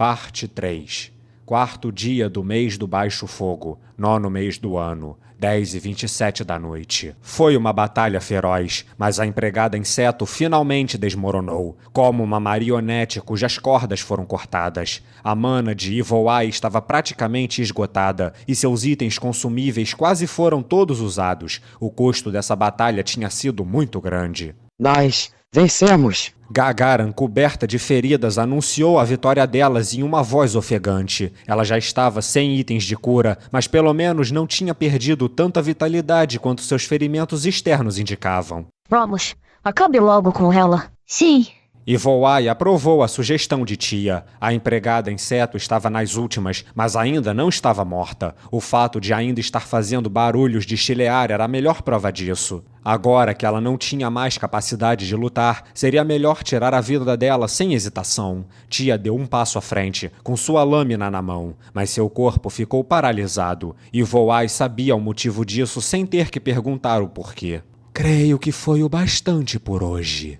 Parte 3. Quarto dia do mês do Baixo Fogo, 9º mês do ano, 10h27 da noite. Foi uma batalha feroz, mas a empregada inseto finalmente desmoronou, como uma marionete cujas cordas foram cortadas. A mana de Evil Eye estava praticamente esgotada e seus itens consumíveis quase foram todos usados. O custo dessa batalha tinha sido muito grande. Nós vencemos! Gagaran, coberta de feridas, anunciou a vitória delas em uma voz ofegante. Ela já estava sem itens de cura, mas pelo menos não tinha perdido tanta vitalidade quanto seus ferimentos externos indicavam. Vamos, acabe logo com ela. Sim. Evil Eye aprovou a sugestão de tia. A empregada inseto estava nas últimas, mas ainda não estava morta. O fato de ainda estar fazendo barulhos de chilear era a melhor prova disso. Agora que ela não tinha mais capacidade de lutar, seria melhor tirar a vida dela sem hesitação. Tia deu um passo à frente, com sua lâmina na mão, mas seu corpo ficou paralisado. Evil Eye sabia o motivo disso sem ter que perguntar o porquê. Creio que foi o bastante por hoje.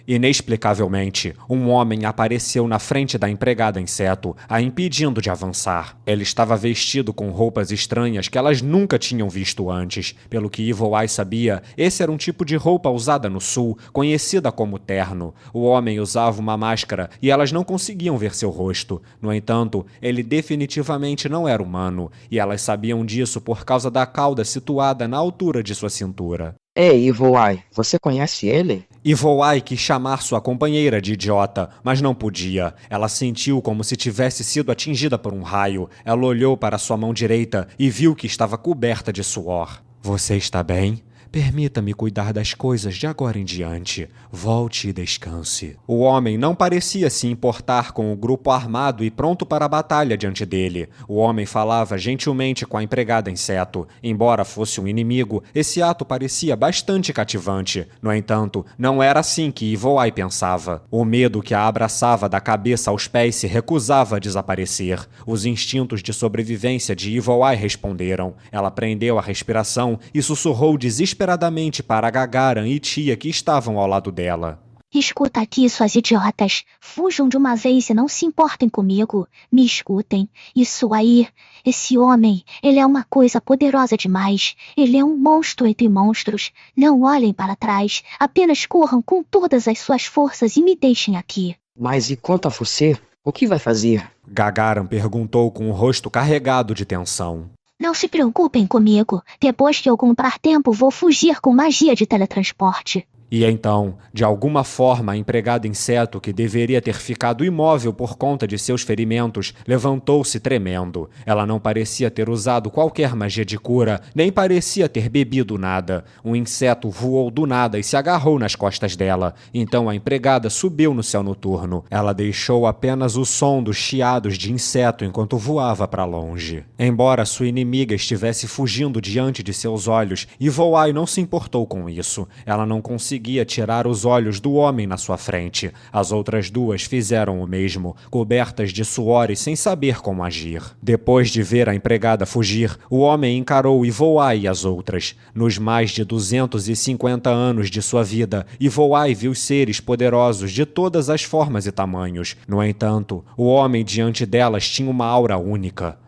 Inexplicavelmente, um homem apareceu na frente da empregada inseto, a impedindo de avançar. Ele estava vestido com roupas estranhas que elas nunca tinham visto antes. Pelo que Evil Eye sabia, esse era um tipo de roupa usada no sul, conhecida como terno. O homem usava uma máscara e elas não conseguiam ver seu rosto. No entanto, ele definitivamente não era humano, e elas sabiam disso por causa da cauda situada na altura de sua cintura. Ei, Evil Eye, você conhece ele? Evil Eye quis chamar sua companheira de idiota, mas não podia. Ela sentiu como se tivesse sido atingida por um raio. Ela olhou para sua mão direita e viu que estava coberta de suor. Você está bem? Permita-me cuidar das coisas de agora em diante. Volte e descanse. O homem não parecia se importar com o grupo armado e pronto para a batalha diante dele. O homem falava gentilmente com a empregada inseto. Embora fosse um inimigo, esse ato parecia bastante cativante. No entanto, não era assim que Evil Eye pensava. O medo que a abraçava da cabeça aos pés se recusava a desaparecer. Os instintos de sobrevivência de Evil Eye responderam. Ela prendeu a respiração e sussurrou desesperadamente para Gagaran e tia que estavam ao lado dela. Escuta aqui, suas idiotas. Fujam de uma vez e não se importem comigo. Me escutem. Isso aí, esse homem, ele é uma coisa poderosa demais. Ele é um monstro entre monstros. Não olhem para trás. Apenas corram com todas as suas forças e me deixem aqui. Mas e quanto a você? O que vai fazer? Gagaran perguntou com o rosto carregado de tensão. Não se preocupem comigo. Depois que eu comprar tempo, vou fugir com magia de teletransporte. E então, de alguma forma, a empregada inseto, que deveria ter ficado imóvel por conta de seus ferimentos, levantou-se tremendo. Ela não parecia ter usado qualquer magia de cura, nem parecia ter bebido nada. Um inseto voou do nada e se agarrou nas costas dela. Então a empregada subiu no céu noturno. Ela deixou apenas o som dos chiados de inseto enquanto voava para longe. Embora sua inimiga estivesse fugindo diante de seus olhos, Evil Eye não se importou com isso. Ela não conseguia tirar os olhos do homem na sua frente. As outras duas fizeram o mesmo, cobertas de suor e sem saber como agir. Depois de ver a empregada fugir, o homem encarou Evil Eye e as outras. Nos mais de 250 anos de sua vida, Evil Eye viu seres poderosos de todas as formas e tamanhos. No entanto, o homem diante delas tinha uma aura única.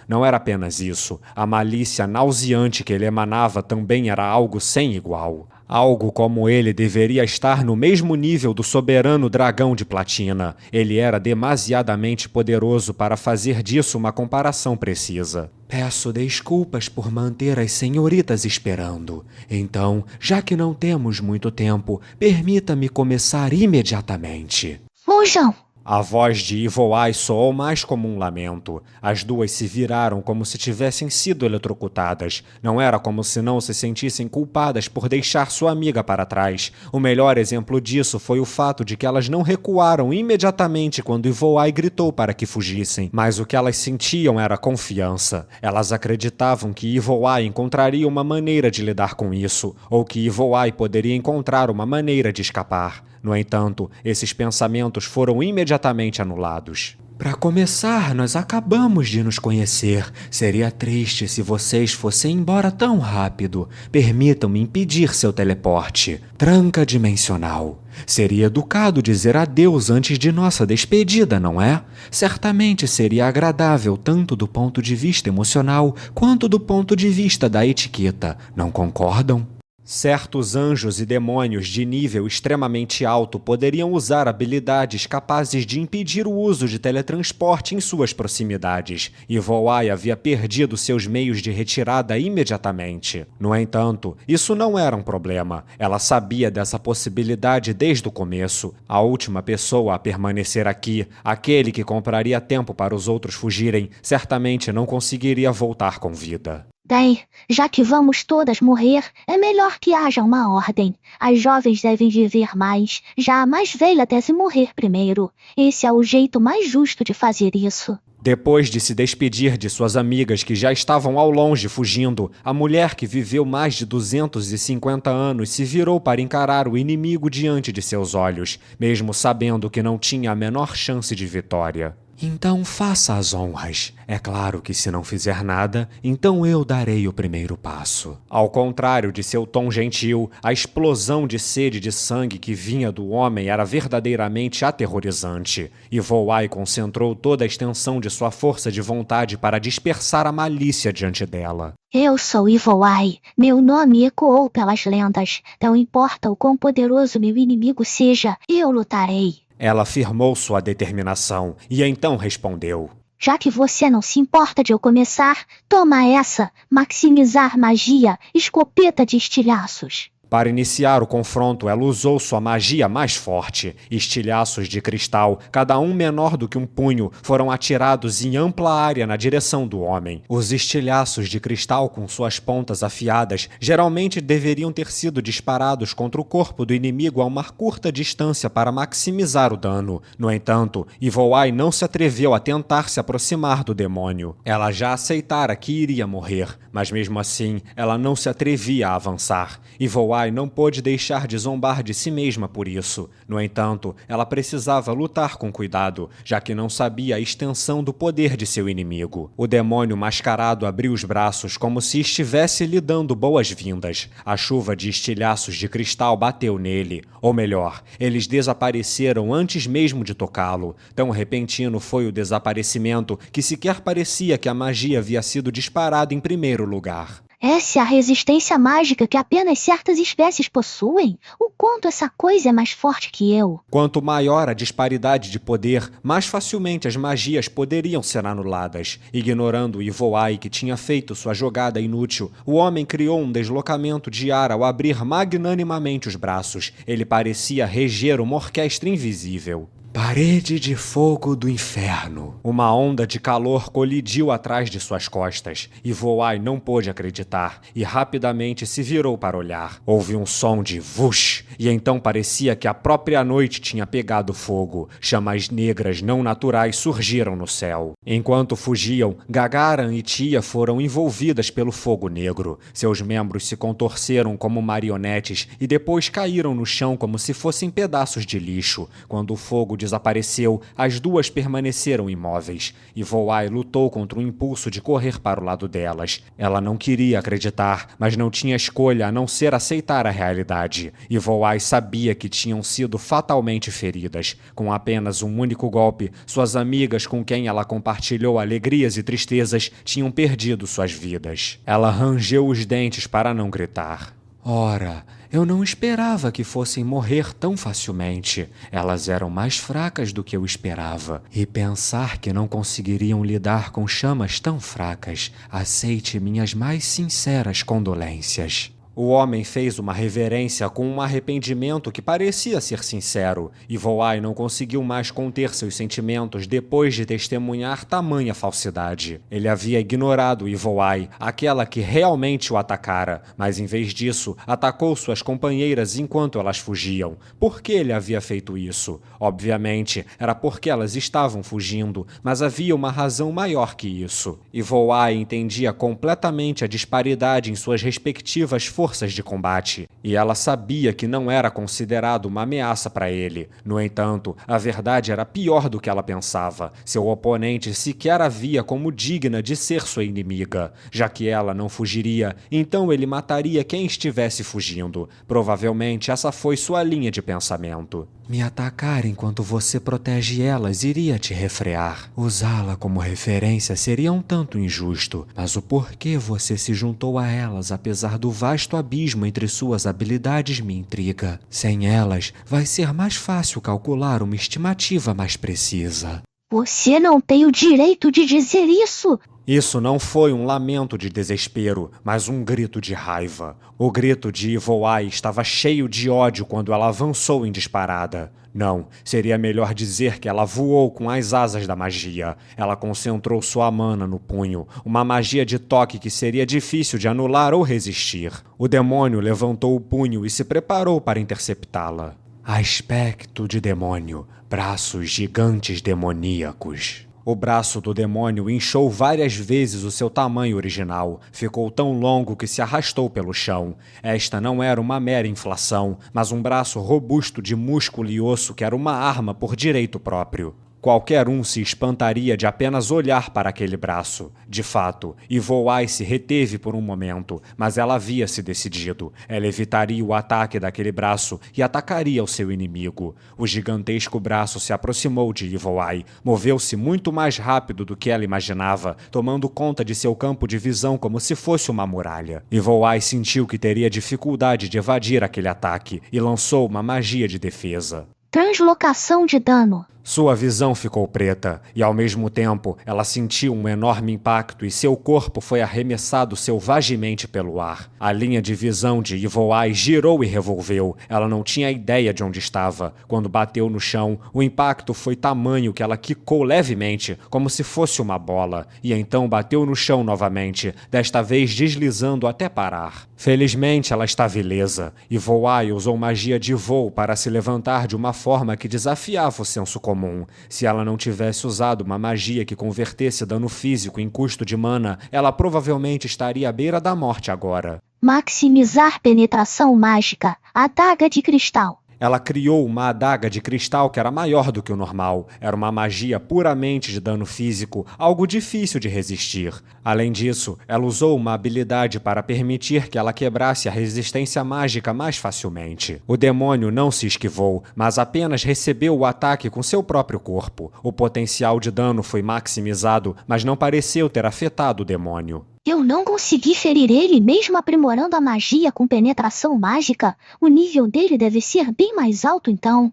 Não era apenas isso. A malícia nauseante que ele emanava também era algo sem igual. Algo como ele deveria estar no mesmo nível do soberano dragão de platina. Ele era demasiadamente poderoso para fazer disso uma comparação precisa. Peço desculpas por manter as senhoritas esperando. Então, já que não temos muito tempo, permita-me começar imediatamente. Fujam! A voz de Evil Eye soou mais como um lamento. As duas se viraram como se tivessem sido eletrocutadas. Não era como se não se sentissem culpadas por deixar sua amiga para trás. O melhor exemplo disso foi o fato de que elas não recuaram imediatamente quando Evil Eye gritou para que fugissem. Mas o que elas sentiam era confiança. Elas acreditavam que Evil Eye encontraria uma maneira de lidar com isso, ou que Evil Eye poderia encontrar uma maneira de escapar. No entanto, esses pensamentos foram imediatamente anulados. Para começar, nós acabamos de nos conhecer. Seria triste se vocês fossem embora tão rápido. Permitam-me impedir seu teleporte. Tranca dimensional. Seria educado dizer adeus antes de nossa despedida, não é? Certamente seria agradável tanto do ponto de vista emocional quanto do ponto de vista da etiqueta. Não concordam? Certos anjos e demônios de nível extremamente alto poderiam usar habilidades capazes de impedir o uso de teletransporte em suas proximidades, e Voai havia perdido seus meios de retirada imediatamente. No entanto, isso não era um problema. Ela sabia dessa possibilidade desde o começo. A última pessoa a permanecer aqui, aquele que compraria tempo para os outros fugirem, certamente não conseguiria voltar com vida. Bem, já que vamos todas morrer, é melhor que haja uma ordem. As jovens devem viver mais, já a mais velha deve morrer primeiro. Esse é o jeito mais justo de fazer isso. Depois de se despedir de suas amigas que já estavam ao longe fugindo, a mulher que viveu mais de 250 anos se virou para encarar o inimigo diante de seus olhos, mesmo sabendo que não tinha a menor chance de vitória. Então faça as honras. É claro que se não fizer nada, então eu darei o primeiro passo. Ao contrário de seu tom gentil, a explosão de sede de sangue que vinha do homem era verdadeiramente aterrorizante, e Voai concentrou toda a extensão de sua força de vontade para dispersar a malícia diante dela. Eu sou Ivoai. Meu nome ecoou pelas lendas. Não importa o quão poderoso meu inimigo seja, eu lutarei. Ela afirmou sua determinação e então respondeu. Já que você não se importa de eu começar, toma essa, maximizar magia, escopeta de estilhaços. Para iniciar o confronto, ela usou sua magia mais forte. Estilhaços de cristal, cada um menor do que um punho, foram atirados em ampla área na direção do homem. Os estilhaços de cristal com suas pontas afiadas geralmente deveriam ter sido disparados contra o corpo do inimigo a uma curta distância para maximizar o dano. No entanto, Ivoai não se atreveu a tentar se aproximar do demônio. Ela já aceitara que iria morrer, mas mesmo assim, ela não se atrevia a avançar. Ivoai não pôde deixar de zombar de si mesma por isso. No entanto, ela precisava lutar com cuidado, já que não sabia a extensão do poder de seu inimigo. O demônio mascarado abriu os braços como se estivesse lhe dando boas-vindas. A chuva de estilhaços de cristal bateu nele. Ou melhor, eles desapareceram antes mesmo de tocá-lo. Tão repentino foi o desaparecimento que sequer parecia que a magia havia sido disparada em primeiro lugar. Essa é a resistência mágica que apenas certas espécies possuem? O quanto essa coisa é mais forte que eu? Quanto maior a disparidade de poder, mais facilmente as magias poderiam ser anuladas. Ignorando Ivoai, que tinha feito sua jogada inútil, o homem criou um deslocamento de ar ao abrir magnanimamente os braços. Ele parecia reger uma orquestra invisível. Parede de fogo do inferno. Uma onda de calor colidiu atrás de suas costas. Ivoai não pôde acreditar e rapidamente se virou para olhar. Houve um som de vush e então parecia que a própria noite tinha pegado fogo. Chamas negras não naturais surgiram no céu. Enquanto fugiam, Gagaran e Tia foram envolvidas pelo fogo negro. Seus membros se contorceram como marionetes e depois caíram no chão como se fossem pedaços de lixo. Quando o fogo desapareceu, as duas permaneceram imóveis. Ivoai lutou contra o impulso de correr para o lado delas. Ela não queria acreditar, mas não tinha escolha a não ser aceitar a realidade. Ivoai sabia que tinham sido fatalmente feridas. Com apenas um único golpe, suas amigas com quem ela compartilhou alegrias e tristezas tinham perdido suas vidas. Ela rangeu os dentes para não gritar. Ora, eu não esperava que fossem morrer tão facilmente. Elas eram mais fracas do que eu esperava. E pensar que não conseguiriam lidar com chamas tão fracas. Aceite minhas mais sinceras condolências. O homem fez uma reverência com um arrependimento que parecia ser sincero. Ivoai não conseguiu mais conter seus sentimentos depois de testemunhar tamanha falsidade. Ele havia ignorado Ivoai, aquela que realmente o atacara, mas em vez disso, atacou suas companheiras enquanto elas fugiam. Por que ele havia feito isso? Obviamente, era porque elas estavam fugindo, mas havia uma razão maior que isso. Ivoai entendia completamente a disparidade em suas respectivas forças forças de combate, e ela sabia que não era considerado uma ameaça para ele. No entanto, a verdade era pior do que ela pensava. Seu oponente sequer a via como digna de ser sua inimiga. Já que ela não fugiria, então ele mataria quem estivesse fugindo. Provavelmente essa foi sua linha de pensamento. Me atacar enquanto você protege elas iria te refrear. Usá-la como referência seria um tanto injusto, mas o porquê você se juntou a elas apesar do vasto abismo entre suas habilidades me intriga. Sem elas, vai ser mais fácil calcular uma estimativa mais precisa. Você não tem o direito de dizer isso! Isso não foi um lamento de desespero, mas um grito de raiva. O grito de Evil Eye estava cheio de ódio quando ela avançou em disparada. Não, seria melhor dizer que ela voou com as asas da magia. Ela concentrou sua mana no punho, uma magia de toque que seria difícil de anular ou resistir. O demônio levantou o punho e se preparou para interceptá-la. Aspecto de demônio, braços gigantes demoníacos. O braço do demônio inchou várias vezes o seu tamanho original. Ficou tão longo que se arrastou pelo chão. Esta não era uma mera inflação, mas um braço robusto de músculo e osso que era uma arma por direito próprio. Qualquer um se espantaria de apenas olhar para aquele braço. De fato, Evil Eye se reteve por um momento, mas ela havia se decidido. Ela evitaria o ataque daquele braço e atacaria o seu inimigo. O gigantesco braço se aproximou de Evil Eye, moveu-se muito mais rápido do que ela imaginava, tomando conta de seu campo de visão como se fosse uma muralha. Evil Eye sentiu que teria dificuldade de evadir aquele ataque e lançou uma magia de defesa. Translocação de dano. Sua visão ficou preta e, ao mesmo tempo, ela sentiu um enorme impacto e seu corpo foi arremessado selvagemente pelo ar. A linha de visão de Evil Eye girou e revolveu. Ela não tinha ideia de onde estava. Quando bateu no chão, o impacto foi tamanho que ela quicou levemente, como se fosse uma bola, e então bateu no chão novamente, desta vez deslizando até parar. Felizmente, ela estava ilesa. Evil Eye usou magia de voo para se levantar de uma forma que desafiava o senso comum. Se ela não tivesse usado uma magia que convertesse dano físico em custo de mana, ela provavelmente estaria à beira da morte agora. Maximizar penetração mágica. Adaga de cristal. Ela criou uma adaga de cristal que era maior do que o normal. Era uma magia puramente de dano físico, algo difícil de resistir. Além disso, ela usou uma habilidade para permitir que ela quebrasse a resistência mágica mais facilmente. O demônio não se esquivou, mas apenas recebeu o ataque com seu próprio corpo. O potencial de dano foi maximizado, mas não pareceu ter afetado o demônio. Eu não consegui ferir ele mesmo aprimorando a magia com penetração mágica. O nível dele deve ser bem mais alto então.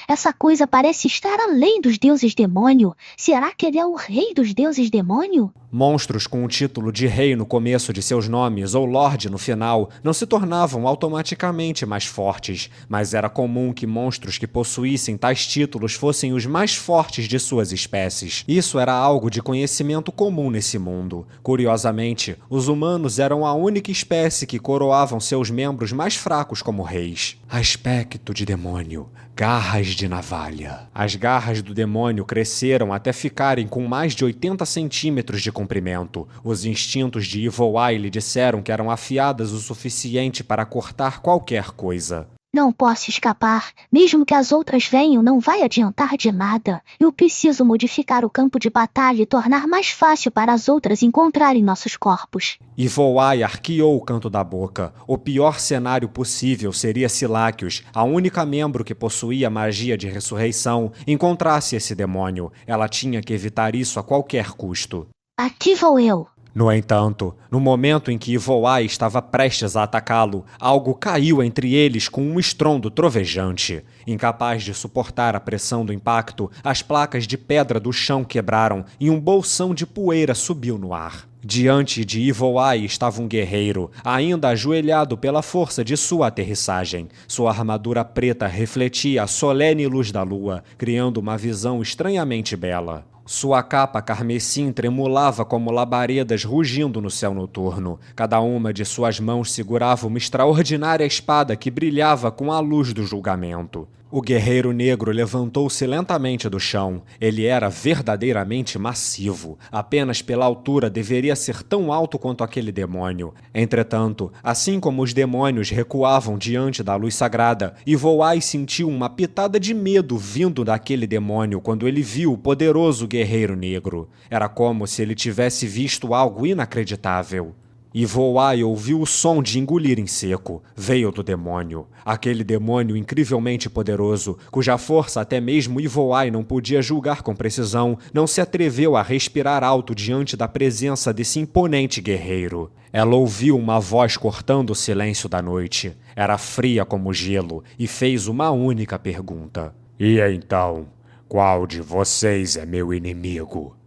Essa coisa parece estar além dos deuses demônio. Será que ele é o rei dos deuses demônio? Monstros com o título de rei no começo de seus nomes ou lorde no final não se tornavam automaticamente mais fortes, mas era comum que monstros que possuíssem tais títulos fossem os mais fortes de suas espécies. Isso era algo de conhecimento comum nesse mundo. Curiosamente, os humanos eram a única espécie que coroavam seus membros mais fracos como reis. Aspecto de demônio. Garras de navalha. As garras do demônio cresceram até ficarem com mais de 80 centímetros de comprimento. Os instintos de Evil Eye lhe disseram que eram afiadas o suficiente para cortar qualquer coisa. Não posso escapar. Mesmo que as outras venham, não vai adiantar de nada. Eu preciso modificar o campo de batalha e tornar mais fácil para as outras encontrarem nossos corpos. Evil Eye arqueou o canto da boca. O pior cenário possível seria se Lacus, a única membro que possuía magia de ressurreição, encontrasse esse demônio. Ela tinha que evitar isso a qualquer custo. Aqui vou eu. No entanto, no momento em que Evil Eye estava prestes a atacá-lo, algo caiu entre eles com um estrondo trovejante. Incapaz de suportar a pressão do impacto, as placas de pedra do chão quebraram e um bolsão de poeira subiu no ar. Diante de Evil Eye estava um guerreiro, ainda ajoelhado pela força de sua aterrissagem. Sua armadura preta refletia a solene luz da lua, criando uma visão estranhamente bela. Sua capa carmesim tremulava como labaredas rugindo no céu noturno. Cada uma de suas mãos segurava uma extraordinária espada que brilhava com a luz do julgamento. O guerreiro negro levantou-se lentamente do chão. Ele era verdadeiramente massivo. Apenas pela altura deveria ser tão alto quanto aquele demônio. Entretanto, assim como os demônios recuavam diante da luz sagrada, Ivoai sentiu uma pitada de medo vindo daquele demônio quando ele viu o poderoso guerreiro negro. Era como se ele tivesse visto algo inacreditável. Ivoai ouviu o som de engolir em seco. Veio do demônio. Aquele demônio incrivelmente poderoso, cuja força até mesmo Ivoai não podia julgar com precisão, não se atreveu a respirar alto diante da presença desse imponente guerreiro. Ela ouviu uma voz cortando o silêncio da noite. Era fria como gelo e fez uma única pergunta. E então, qual de vocês é meu inimigo?